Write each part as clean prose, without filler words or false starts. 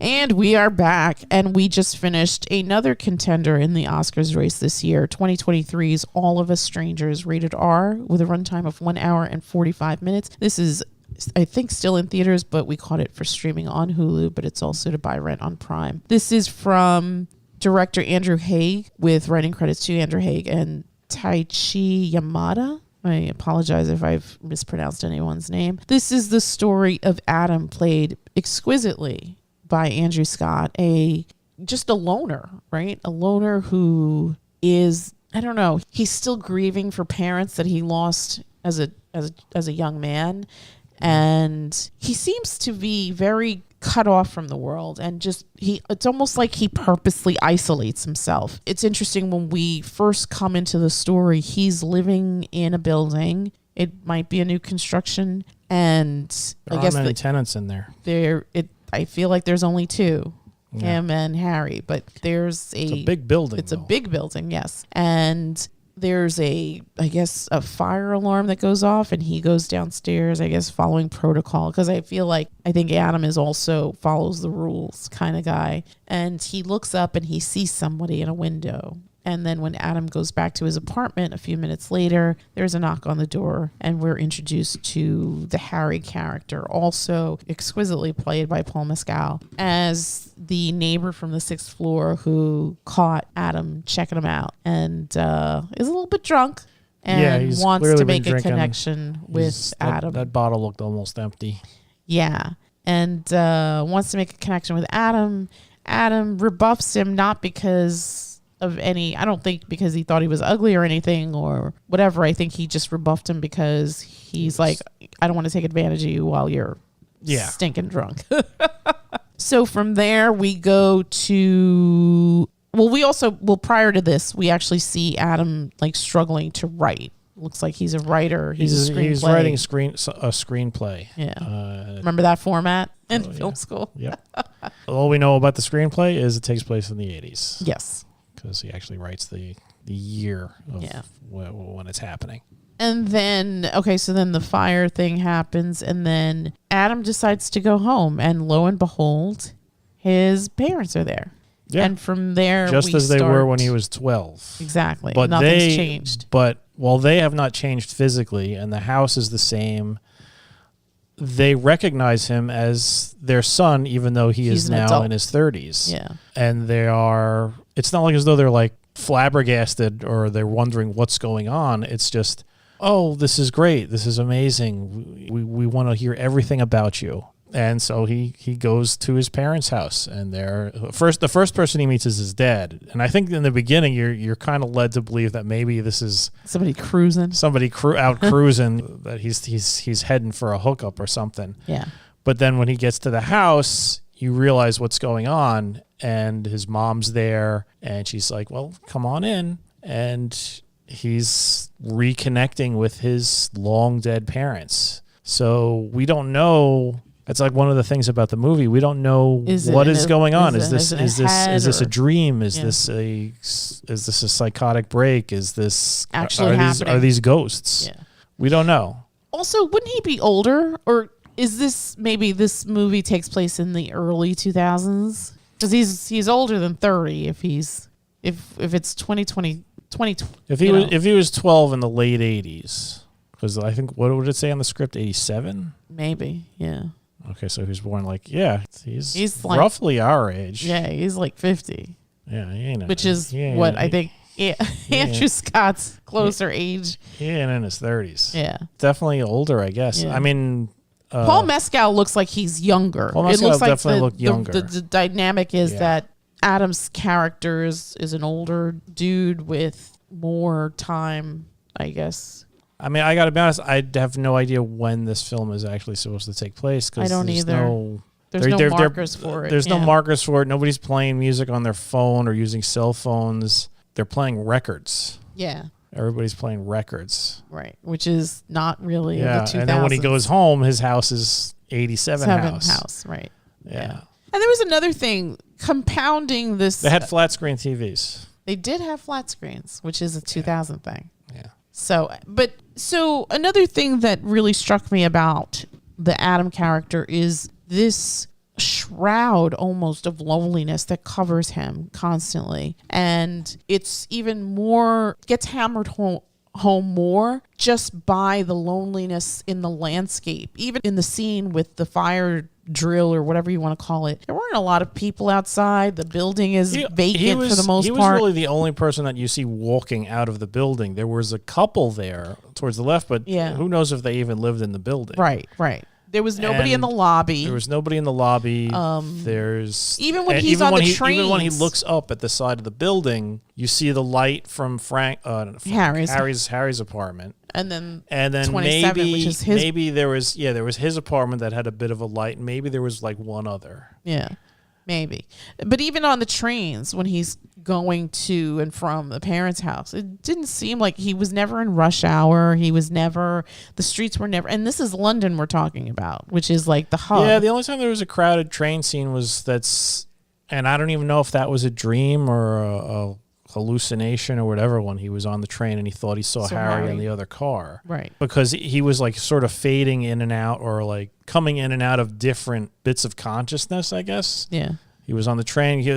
And we are back, and we just finished another contender in the Oscars race this year, 2023's All of Us Strangers, rated R, with a runtime of 1 hour and 45 minutes. This is, I think, still in theaters, but we caught it for streaming on Hulu, but it's also to buy rent on Prime. This is from director Andrew Haigh, with writing credits to Andrew Haigh and Taichi Yamada. I apologize if I've mispronounced anyone's name. This is the story of Adam, played exquisitely by Andrew Scott, just a loner, right? A loner who is, I don't know, he's still grieving for parents that he lost as a young man, and he seems to be very cut off from the world, and it's almost like he purposely isolates himself. It's interesting, when we first come into the story, he's living in a building. It might be a new construction, and there aren't many tenants in there. I feel like there's only two, him and Harry, but it's a big building. It's a big building, yes. And there's I guess a fire alarm that goes off, and he goes downstairs, I guess, following protocol, because I think Adam is also follows the rules kind of guy. And he looks up and he sees somebody in a window. And then when Adam goes back to his apartment a few minutes later, there's a knock on the door, and we're introduced to the Harry character, also exquisitely played by Paul Mescal, as the neighbor from the 6th floor who caught Adam checking him out, and is a little bit drunk and wants to make a connection with Adam. That bottle looked almost empty. Yeah, and wants to make a connection with Adam. Adam rebuffs him, not because of I don't think because he thought he was ugly or anything or whatever. I think he just rebuffed him because he's like, I don't want to take advantage of you while you're stinking drunk. So from there we go to, prior to this, we actually see Adam like struggling to write. Looks like he's a writer. He's writing a screenplay. Yeah. Remember that format in film school? Yep. All we know about the screenplay is it takes place in the 80s. Yes. Because he actually writes the year of when it's happening. And then, so then the fire thing happens, and then Adam decides to go home, and lo and behold, his parents are there. Yeah. And from there, just as they were when he was 12. Exactly. But nothing's changed. But while they have not changed physically, and the house is the same, they recognize him as their son, even though he's now adult. In his 30s. Yeah. And it's not like as though they're like flabbergasted or they're wondering what's going on. It's just, oh, this is great. This is amazing. We want to hear everything about you. And so he goes to his parents' house, and the first person he meets is his dad. And I think in the beginning you're kind of led to believe that maybe this is somebody cruising, out cruising, that he's heading for a hookup or something. Yeah. But then when he gets to the house, you realize what's going on, and his mom's there, and she's like, "Well, come on in." And he's reconnecting with his long dead parents. So we don't know. It's like one of the things about the movie. We don't know what is going on. Is this a dream? Is this a psychotic break? Is this actually happening? Are these ghosts? Yeah. We don't know. Also, wouldn't he be older, or is this maybe this movie takes place in the early 2000s? Because he's older than 30 if it's 2020. If he was 12 in the late 80s, because I think, what would it say on the script? 87? Maybe, yeah. Okay, so he was born he's like, roughly our age. Yeah, he's like 50. Yeah, which is what I think. Yeah, Andrew Scott's closer age. He ain't in his 30s. Yeah, definitely older, I guess. Yeah. I mean, Paul Mescal looks like he's younger. Paul Mescal looks definitely looked younger. The dynamic is that Adam's character is an older dude with more time, I guess. I mean, I got to be honest, I have no idea when this film is actually supposed to take place. I don't either. There's no markers for it. There's no markers for it. Nobody's playing music on their phone or using cell phones. They're playing records. Yeah. Everybody's playing records. Right, which is not really the 2000s. And then when he goes home, his house is 87 house. Right. Yeah. And there was another thing compounding this. They had flat screen TVs. They did have flat screens, which is a 2000 thing. Yeah. So another thing that really struck me about the Adam character is this shroud almost of loneliness that covers him constantly. And it's even more, gets hammered home more just by the loneliness in the landscape. Even in the scene with the fire drill or whatever you want to call it, there weren't a lot of people outside. The building is vacant for the most part. He was really the only person that you see walking out of the building. There was a couple there towards the left, but who knows if they even lived in the building. Right. There was nobody in the lobby. There's even when he's on the train. Even when he looks up at the side of the building, you see the light from Harry's apartment. And then 27, which is his. Maybe there was his apartment that had a bit of a light, and maybe there was like one other. Yeah. Maybe. But even on the trains, when he's going to and from the parents' house, it didn't seem like he was never in rush hour. The streets were never, and this is London we're talking about, which is like the hub. Yeah, the only time there was a crowded train scene and I don't even know if that was a dream or a hallucination or whatever, when he was on the train and he thought he saw Harry in the other car. Right. Because he was like sort of fading in and out, or like coming in and out of different bits of consciousness, I guess. Yeah. He was on the train. He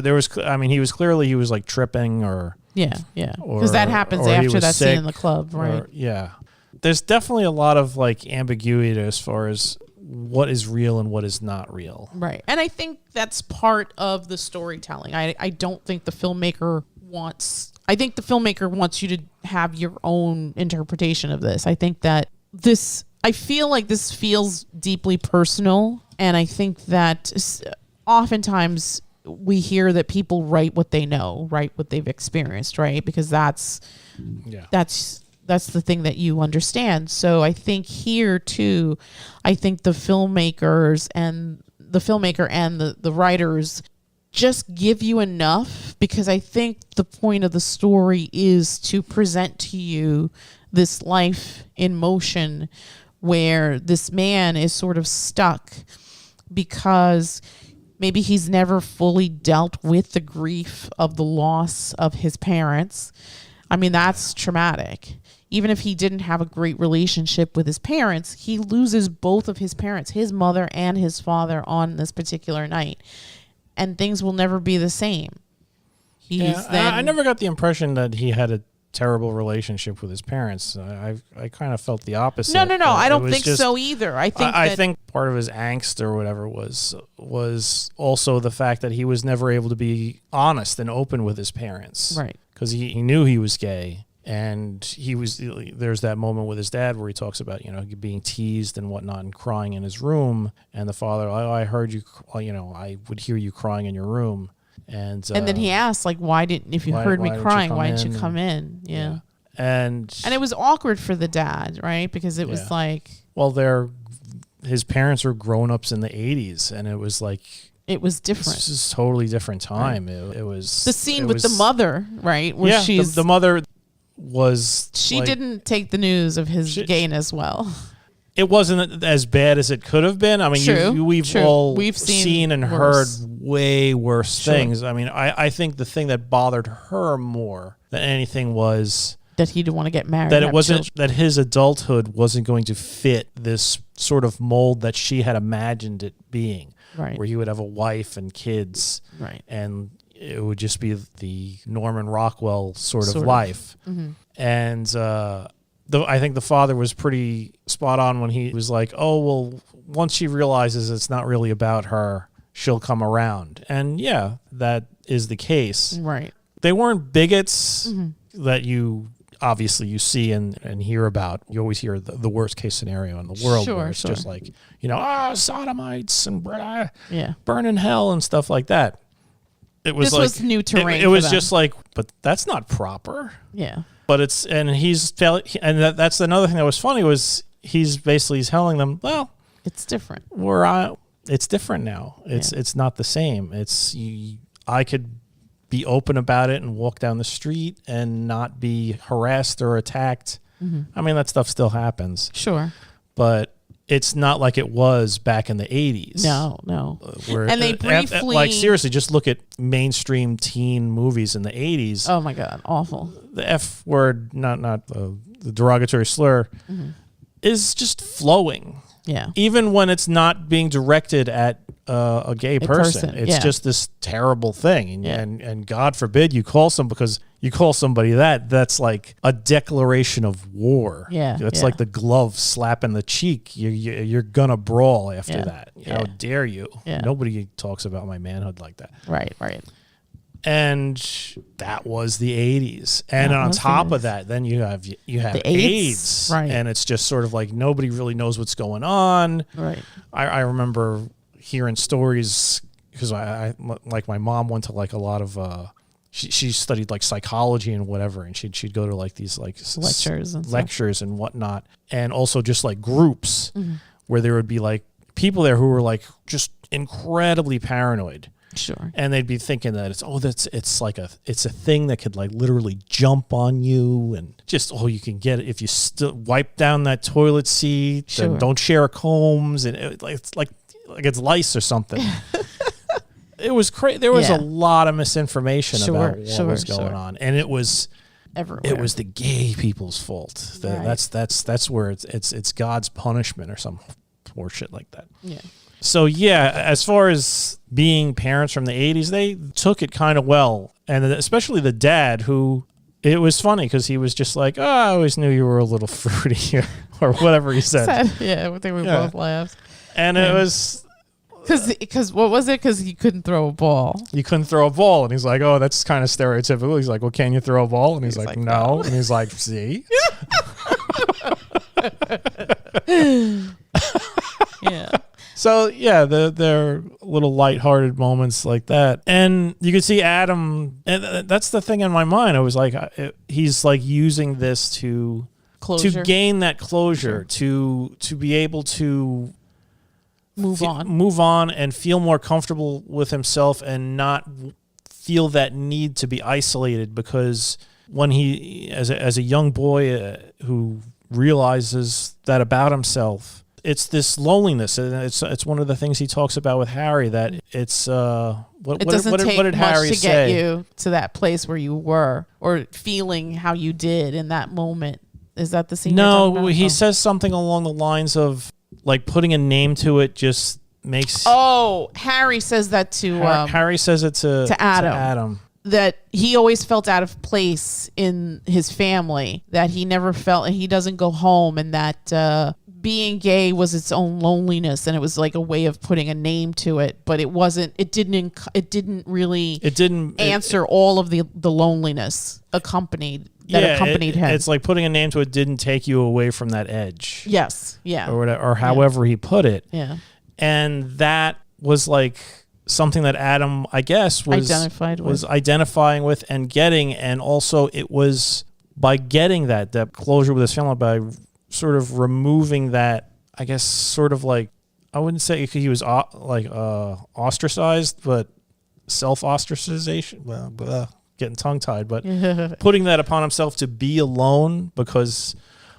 was like tripping or. Yeah. Because that happens after that scene in the club, right? Yeah. There's definitely a lot of like ambiguity as far as what is real and what is not real. Right. And I think that's part of the storytelling. I don't think the filmmaker wants you to have your own interpretation of this. I think that I feel like this feels deeply personal, and I think that oftentimes we hear that people write what they know, write what they've experienced, right? Because that's the thing that you understand. So I think here too, I think the filmmaker and the writers just give you enough, because I think the point of the story is to present to you this life in motion where this man is sort of stuck because maybe he's never fully dealt with the grief of the loss of his parents. I mean, that's traumatic. Even if he didn't have a great relationship with his parents, he loses both of his parents, his mother and his father, on this particular night. And things will never be the same. I never got the impression that he had a terrible relationship with his parents. I kind of felt the opposite. No. I don't think so either. I think part of his angst or whatever was also the fact that he was never able to be honest and open with his parents. Right. Because he knew he was gay. And there's that moment with his dad where he talks about, being teased and whatnot and crying in his room. And the father, I heard you, I would hear you crying in your room. And then he asked, like, if you heard me crying, why didn't you come in? Yeah. And it was awkward for the dad, right? Because it was like. Well, his parents were grown-ups in the 80s, and it was like. It was different. This is a totally different time. Right. It was. The scene with the mother, right? Where she's. The mother. She didn't take the news of his gayness well. It wasn't as bad as it could have been. I mean, we've seen and heard way worse things. I mean, I think the thing that bothered her more than anything was that he didn't want to get married. That it wasn't that his adulthood wasn't going to fit this sort of mold that she had imagined it being, right? Where he would have a wife and kids, right? And it would just be the Norman Rockwell sort of life. Mm-hmm. And I think the father was pretty spot on when he was like, oh, well, once she realizes it's not really about her, she'll come around. And yeah, that is the case. Right. They weren't bigots that you see and hear about. You always hear the worst case scenario in the world where it's just like, sodomites and burn in hell and stuff like that. This was new terrain. It was just like, but that's not proper. Yeah. But that's another thing that was funny was he's basically telling them, well, it's different. It's different now. It's not the same. I could be open about it and walk down the street and not be harassed or attacked. Mm-hmm. I mean, that stuff still happens. Sure. But it's not like it was back in the 80s. No. And they briefly... seriously, just look at mainstream teen movies in the 80s. Oh, my God. Awful. The F word, not the derogatory slur, is just flowing. Yeah. Even when it's not being directed at a gay person. It's just this terrible thing. And God forbid you call somebody that's like a declaration of war. Yeah. That's like the glove slap in the cheek. You're going to brawl after that. How dare you? Yeah. Nobody talks about my manhood like that. Right. And that was the 80s. And on top of that, then you have the AIDS. Right. And it's just sort of like nobody really knows what's going on. Right. I remember hearing stories because I like my mom went to like a lot of she studied like psychology and whatever, and she'd go to like these like lectures and whatnot, and also just like groups where there would be like people there who were like just incredibly paranoid. Sure. And they'd be thinking that it's a thing that could like literally jump on you, and just you can get it if you still wipe down that toilet seat. Sure. And don't share Combs, and it's like it's lice or something. It was crazy. There was a lot of misinformation about what was going on, and it was everywhere. It was the gay people's fault. That's where it's God's punishment or some horseshit like that. Yeah. So as far as being parents from the 80s, they took it kind of well, and especially the dad, who it was funny because he was just like, I always knew you were a little fruity or whatever he said. I think we both laughed. And it was because what was it? Because he couldn't throw a ball. You couldn't throw a ball, and he's like, "Oh, that's kind of stereotypical." He's like, "Well, can you throw a ball?" And he's like, "No." And he's like, "See." Yeah. So there are little lighthearted moments like that, and you could see Adam. And that's the thing in my mind. I was like, he's like using this to gain that closure, to be able to move on and feel more comfortable with himself and not feel that need to be isolated, because when he as a young boy who realizes that about himself, it's this loneliness, and it's one of the things he talks about with Harry, that it's what did Harry to say? Get you to that place where you were, or feeling how you did in that moment. Is that the scene? No, he says something along the lines of like putting a name to it just makes. Oh, Harry says that to Harry says it to Adam. That he always felt out of place in his family, that he never felt, and he doesn't go home, and that being gay was its own loneliness, and it was like a way of putting a name to it, but it didn't really answer all of the loneliness accompanied him. It's like putting a name to it didn't take you away from that edge. Yes. Yeah. Or whatever, or however he put it. Yeah. And that was like something that Adam, I guess, was identifying with and getting, and also it was by getting that closure with his family, by sort of removing that, I guess, sort of like, I wouldn't say he was ostracized, but self-ostracization. Well, getting tongue-tied, but putting that upon himself to be alone because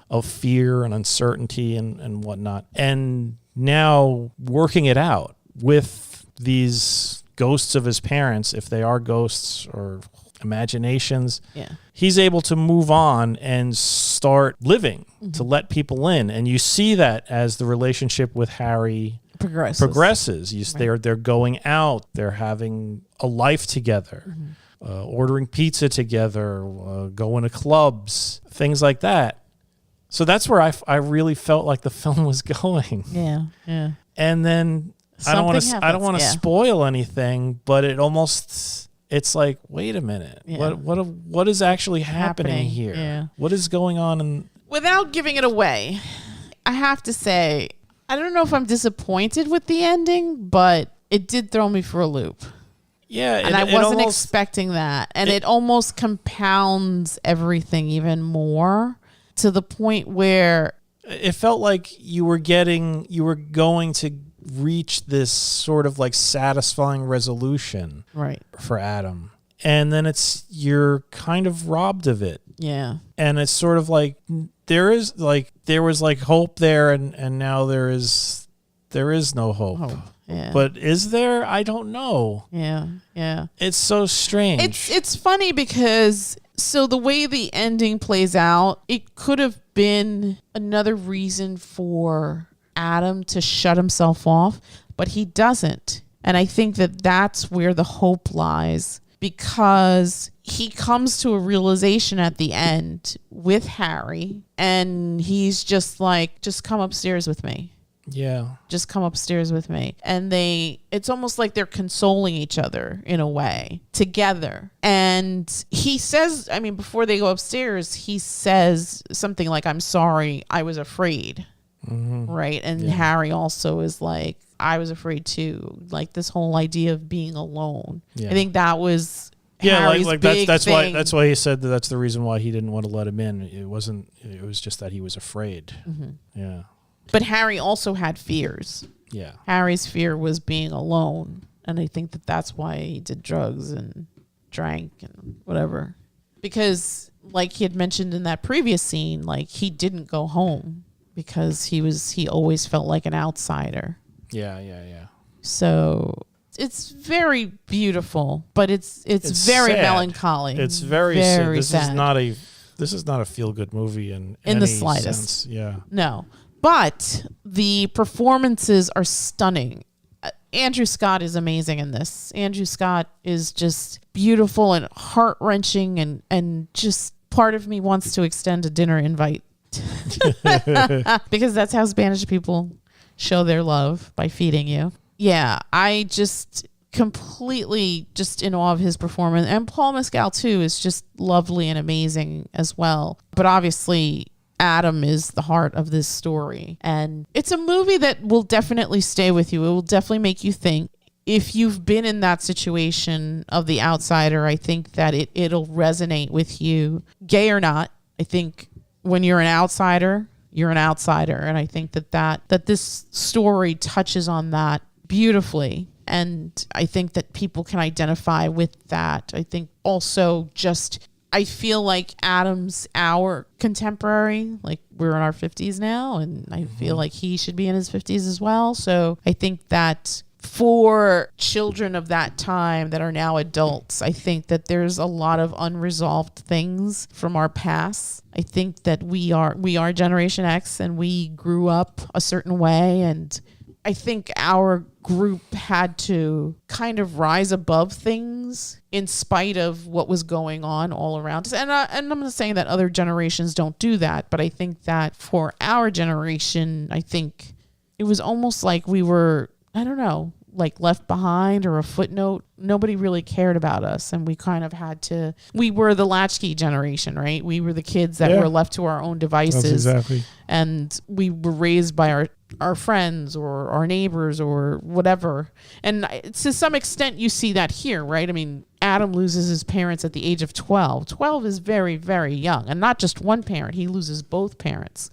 of fear and uncertainty and whatnot. And now working it out with these ghosts of his parents, if they are ghosts or imaginations, he's able to move on and start living, to let people in. And you see that as the relationship with Harry progresses. They're going out, they're having a life together, ordering pizza together, going to clubs, things like that. So that's where I really felt like the film was going. Yeah. And then I don't want to spoil anything, but it's like, wait a minute, what is actually happening here? Yeah. What is going on? Without giving it away, I have to say, I don't know if I'm disappointed with the ending, but it did throw me for a loop. Yeah, and I wasn't expecting that, and it almost compounds everything even more, to the point where it felt like you were going to reach this sort of like satisfying resolution for Adam, and then you're kind of robbed of it. Yeah. And it's sort of like there was hope there, and now there is no hope. Yeah. But is there? I don't know. Yeah. It's so strange. It's funny because so the way the ending plays out, it could have been another reason for Adam to shut himself off, but he doesn't. And I think that that's where the hope lies, because he comes to a realization at the end with Harry, and he's just like, just come upstairs with me. Yeah. Just come upstairs with me. And it's almost like they're consoling each other in a way together. And he says, I mean, before they go upstairs, he says something like, I'm sorry, I was afraid. Right. And Harry also is like, I was afraid too. Like this whole idea of being alone. Yeah. I think that was Harry's big that's thing. why he said that's the reason why he didn't want to let him in. It was just that he was afraid. Yeah. But Harry also had fears. Yeah. Harry's fear was being alone. And I think that that's why he did drugs and drank and whatever. Because like he had mentioned in that previous scene, like he didn't go home because he always felt like an outsider. Yeah. So it's very beautiful, but it's very sad. Melancholy. It's very sad. This is not a feel-good movie in any the slightest sense. Yeah. No. But the performances are stunning. Andrew Scott is amazing in this. Andrew Scott is just beautiful and heart-wrenching, and just part of me wants to extend a dinner invite. Because that's how Spanish people show their love, by feeding you. Yeah, I just completely just in awe of his performance. And Paul Mescal, too, is just lovely and amazing as well. But obviously, Adam is the heart of this story. And it's a movie that will definitely stay with you. It will definitely make you think. If you've been in that situation of the outsider, I think that it'll resonate with you. Gay or not, I think when you're an outsider, you're an outsider. And I think that this story touches on that beautifully. And I think that people can identify with that. I think also I feel like Adam's our contemporary. Like we're in our 50s now, and I feel like he should be in his 50s as well. So I think that for children of that time that are now adults, I think that there's a lot of unresolved things from our past. I think that we are Generation X, and we grew up a certain way, and I think our group had to kind of rise above things in spite of what was going on all around us. And I'm not saying that other generations don't do that, but I think that for our generation, I think it was almost like we were, I don't know, like left behind or a footnote. Nobody really cared about us, and we kind of we were the latchkey generation, right? We were the kids that were left to our own devices. That's exactly. And we were raised by our friends or our neighbors or whatever. And to some extent you see that here, right? I mean, Adam loses his parents at the age of 12. 12 is very, very young. And not just one parent. He loses both parents.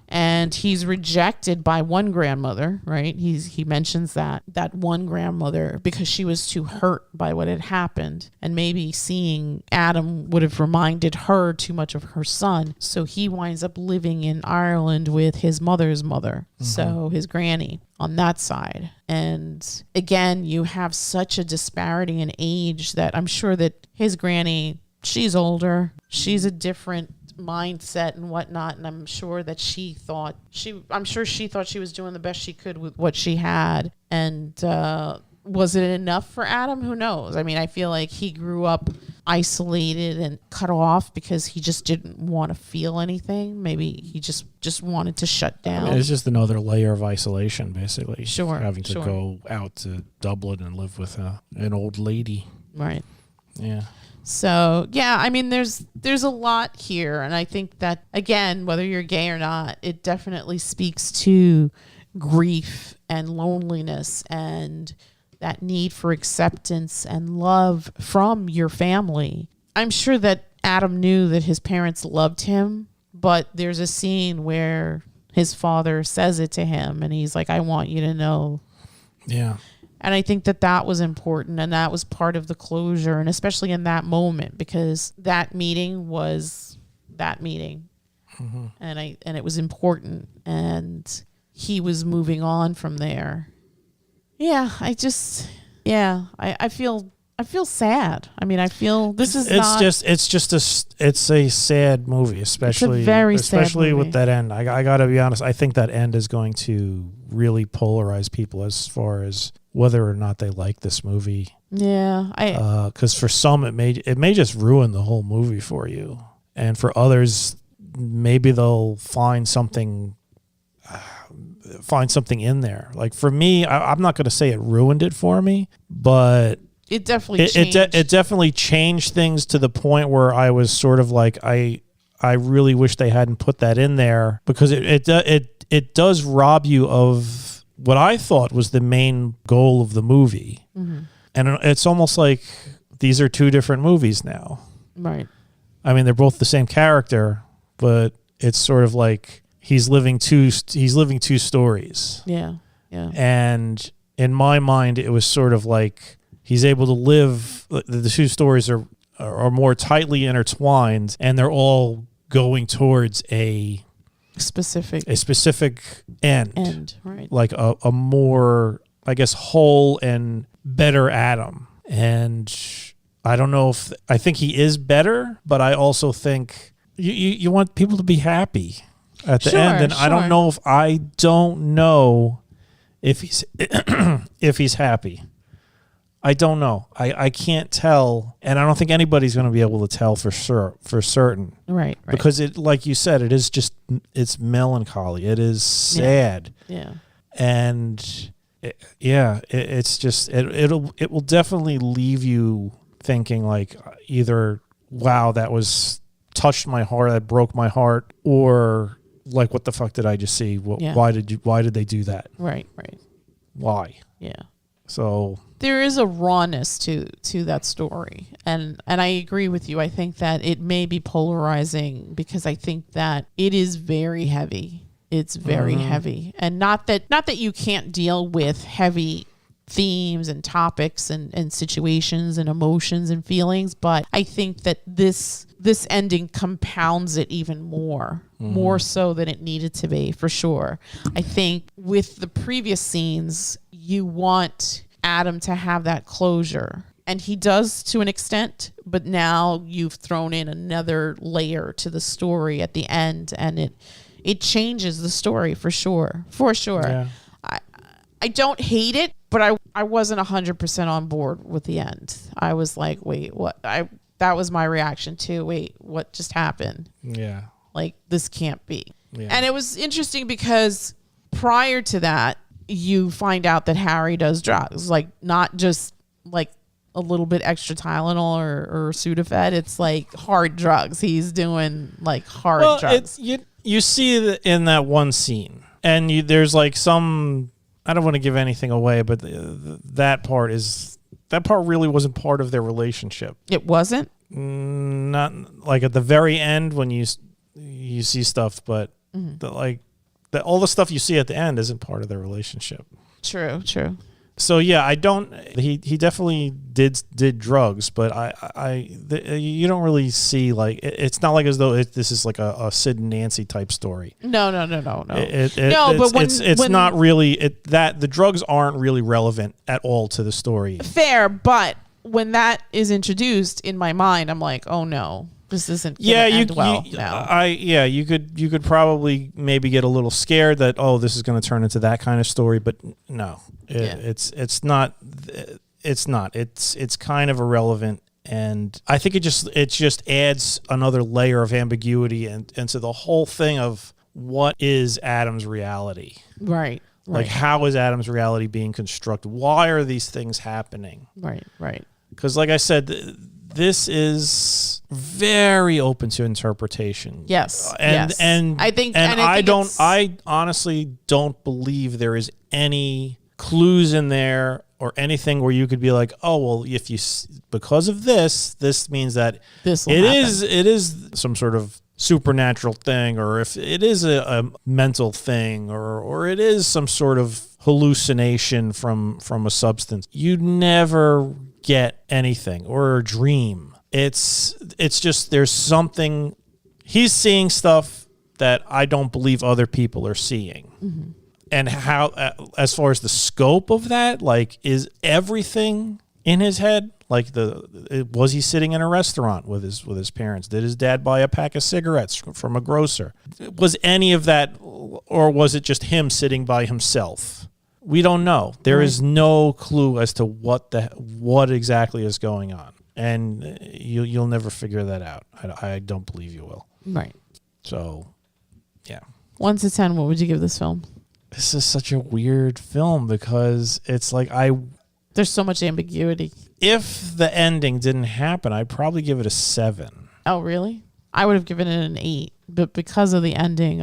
And he's rejected by one grandmother, right? He mentions that one grandmother, because she was too hurt by what had happened. And maybe seeing Adam would have reminded her too much of her son. So he winds up living in Ireland with his mother's mother. So his granny on that side. And again, you have such a disparity in age that I'm sure that his granny, she's older. She's a different mindset and whatnot. And I'm sure that she thought she was doing the best she could with what she had. And was it enough for Adam? Who knows? I mean, I feel like he grew up isolated and cut off because he just didn't want to feel anything. Maybe he just wanted to shut down. I mean, it's just another layer of isolation, basically. Sure. Having to go out to Dublin and live with an old lady. Right. Yeah. So, yeah, I mean, there's a lot here. And I think that, again, whether you're gay or not, it definitely speaks to grief and loneliness and that need for acceptance and love from your family. I'm sure that Adam knew that his parents loved him, but there's a scene where his father says it to him and he's like, I want you to know. Yeah. And I think that was important, and that was part of the closure, and especially in that moment, because that meeting was that meeting. And it was important, and he was moving on from there. Yeah, I feel I feel sad. I mean, I feel this is it's a sad movie, especially sad movie. With that end. I got to be honest. I think that end is going to really polarize people as far as whether or not they like this movie. Yeah, because for some it may just ruin the whole movie for you, and for others maybe they'll find something in there. Like for me, I'm not going to say it ruined it for me, but it definitely changed. It definitely changed things to the point where I was sort of like, I really wish they hadn't put that in there, because it does rob you of what I thought was the main goal of the movie. Mm-hmm. And it's almost like these are two different movies now. Right. I mean, they're both the same character, but it's sort of like he's living two stories. Yeah. Yeah. And in my mind, it was sort of like he's able to live. The two stories are more tightly intertwined, and they're all going towards a specific end. Right. Like a more, I guess, whole and better Adam. And I don't know I think he is better, but I also think you want people to be happy at the end. And I don't know if he's if he's happy. I don't know. I can't tell, and I don't think anybody's going to be able to tell for certain. Right. Because it, like you said, it's melancholy. It is sad. Yeah. And it will definitely leave you thinking like either, wow, that was touched my heart, that broke my heart, or like, what the fuck did I just see? Why did they do that? Right. Why? Yeah. So there is a rawness to that story, and I agree with you. I think that it may be polarizing because I think that it is very heavy. It's very heavy, and not that you can't deal with heavy themes and topics and situations and emotions and feelings, but I think that this ending compounds it even more so than it needed to be, for sure. I think with the previous scenes, you want Adam to have that closure, and he does to an extent, but now you've thrown in another layer to the story at the end, and it changes the story for sure. Yeah. I don't hate it, but I wasn't 100% on board with the end. I was like, wait, what? That was my reaction too. Wait, what just happened? Yeah. Like, this can't be. Yeah. And it was interesting because prior to that, you find out that Harry does drugs, like not just like a little bit extra Tylenol or Sudafed. It's like hard drugs. He's doing like hard drugs. You see it in that one scene, and there's like some, I don't want to give anything away, but that part really wasn't part of their relationship. It wasn't? Not like at the very end when you see stuff, but all the stuff you see at the end isn't part of their relationship. True. So yeah, he definitely did drugs, but you don't really see, like, it's not like as though this is like a Sid and Nancy type story. No. It's not really that the drugs aren't really relevant at all to the story. Fair, but when that is introduced in my mind, I'm like, oh no. This isn't end well now. You could probably maybe get a little scared that, oh, this is going to turn into that kind of story, but no, it's not. It's kind of irrelevant, and I think it just adds another layer of ambiguity into the whole thing of what is Adam's reality. Right. Like, how is Adam's reality being constructed? Why are these things happening? Right. Because, like I said, this is very open to interpretation. Yes. And I honestly don't believe there is any clues in there or anything where you could be like, oh, well, if you, because of this means that it is some sort of supernatural thing, or if it is a mental thing, or it is some sort of hallucination from a substance. You never get anything, or a dream. It's just, there's something, he's seeing stuff that I don't believe other people are seeing. Mm-hmm. And how, as far as the scope of that, like, is everything in his head? Like was he sitting in a restaurant with his parents? Did his dad buy a pack of cigarettes from a grocer? Was any of that, or was it just him sitting by himself? We don't know. There is no clue as to what exactly is going on, and you'll never figure that out. I don't believe you will. Right. So, yeah. 1 to 10, what would you give this film? This is such a weird film because it's like there's so much ambiguity. If the ending didn't happen, I'd probably give it a 7. Oh, really? I would have given it an 8, but because of the ending,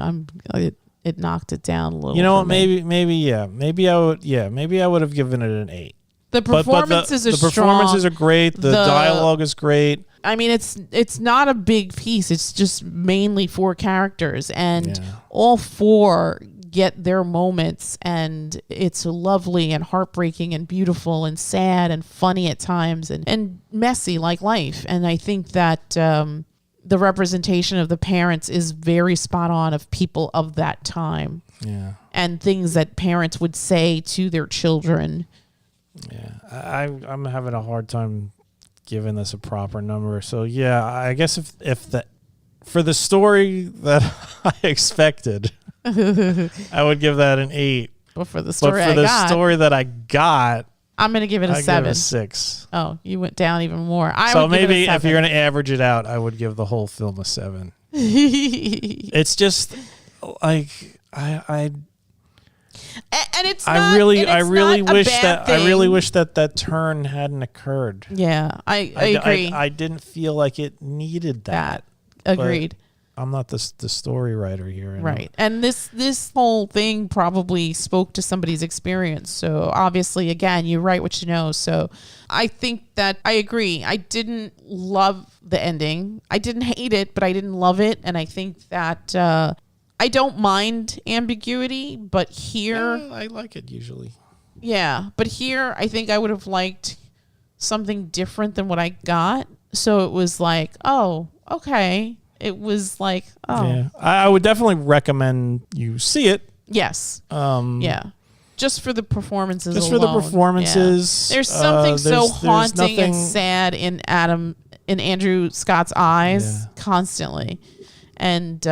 it knocked it down a little. You know what? Maybe I would have given it an 8. The performances are strong. The performances are great. The dialogue is great. I mean, it's not a big piece. It's just mainly 4 characters, and all 4 get their moments, and it's lovely and heartbreaking and beautiful and sad and funny at times and messy like life. And I think that the representation of the parents is very spot on of people of that time. Yeah. And things that parents would say to their children. Yeah. I'm having a hard time giving this a proper number. So yeah, I guess if for the story that I expected, I would give that an 8. But for the story story that I got, I'm going to give it a 7. Give it a 6. Oh, you went down even more. So maybe if you're going to average it out, I would give the whole film a 7. It's just like and it's not, I really wish that turn hadn't occurred. Yeah, I agree. I didn't feel like it needed that. Agreed. I'm not the story writer here. Right. And this whole thing probably spoke to somebody's experience. So obviously, again, you write what you know. So I think that I agree. I didn't love the ending. I didn't hate it, but I didn't love it. And I think that I don't mind ambiguity, but here... I like it usually. Yeah. But here, I think I would have liked something different than what I got. So it was like, oh, okay. It was like, oh. Yeah. I would definitely recommend you see it. Yes. Yeah. Just for the performances Just alone. For the performances. Yeah. There's something so haunting and sad in Andrew Scott's eyes constantly. And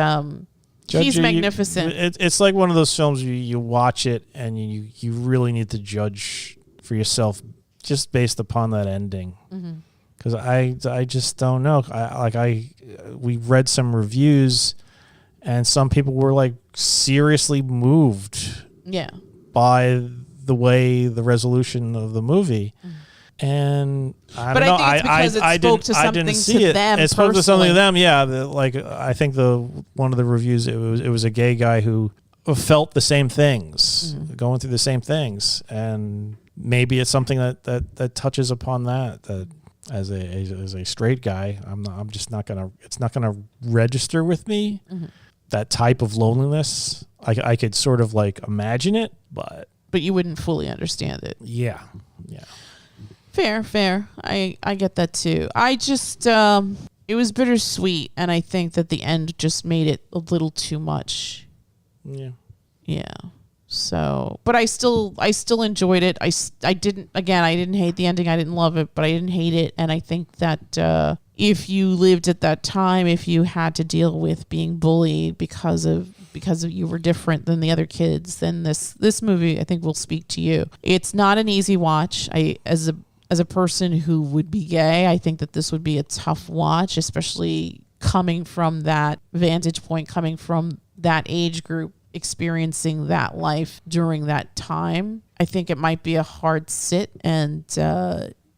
he's magnificent. It's like one of those films you watch it and you really need to judge for yourself just based upon that ending. Mm-hmm. Because I just don't know. We read some reviews, and some people were like seriously moved. Yeah. By the way the resolution of the movie, and I don't know. I didn't see it. It spoke to something to them. Yeah. I think one of the reviews it was a gay guy who felt the same things, going through the same things, and maybe it's something that touches upon that. As a straight guy, I'm just not gonna. It's not gonna register with me. Mm-hmm. That type of loneliness, I could sort of like imagine it, but you wouldn't fully understand it. Yeah. Fair. I get that too. I just it was bittersweet, and I think that the end just made it a little too much. Yeah. So, but I still enjoyed it. I didn't hate the ending. I didn't love it, but I didn't hate it. And I think that if you lived at that time, if you had to deal with being bullied because of you were different than the other kids, then this movie I think will speak to you. It's not an easy watch. As a person who would be gay, I think that this would be a tough watch, especially coming from that vantage point, coming from that age group, experiencing that life during that time. I think it might be a hard sit, and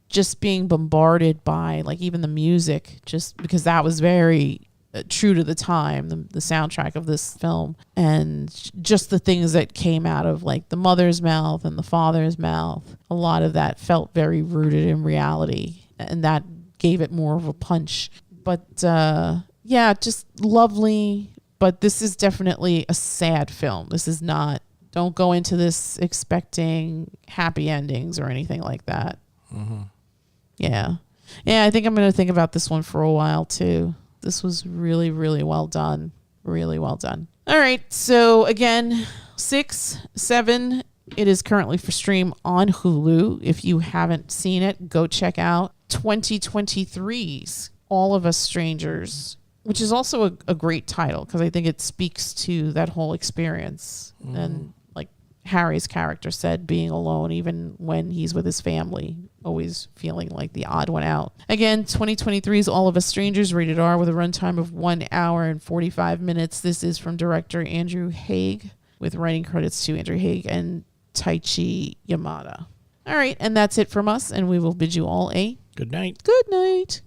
just being bombarded by like even the music, just because that was very true to the time, the soundtrack of this film, and just the things that came out of like the mother's mouth and the father's mouth. A lot of that felt very rooted in reality, and that gave it more of a punch. But just lovely. But this is definitely a sad film. This is not, don't go into this expecting happy endings or anything like that. Mm-hmm. Yeah, I think I'm going to think about this one for a while too. This was really, really well done. Really well done. All right. So again, 6, 7, It is currently for stream on Hulu. If you haven't seen it, go check out 2023's All of Us Strangers, which is also a great title because I think it speaks to that whole experience. And like Harry's character said, being alone even when he's with his family, always feeling like the odd one out. Again, 2023's All of Us Strangers, rated R, with a runtime of 1 hour and 45 minutes. This is from director Andrew Haigh, with writing credits to Andrew Haigh and Taichi Yamada. All right, and that's it from us, and we will bid you all a Good night. good night.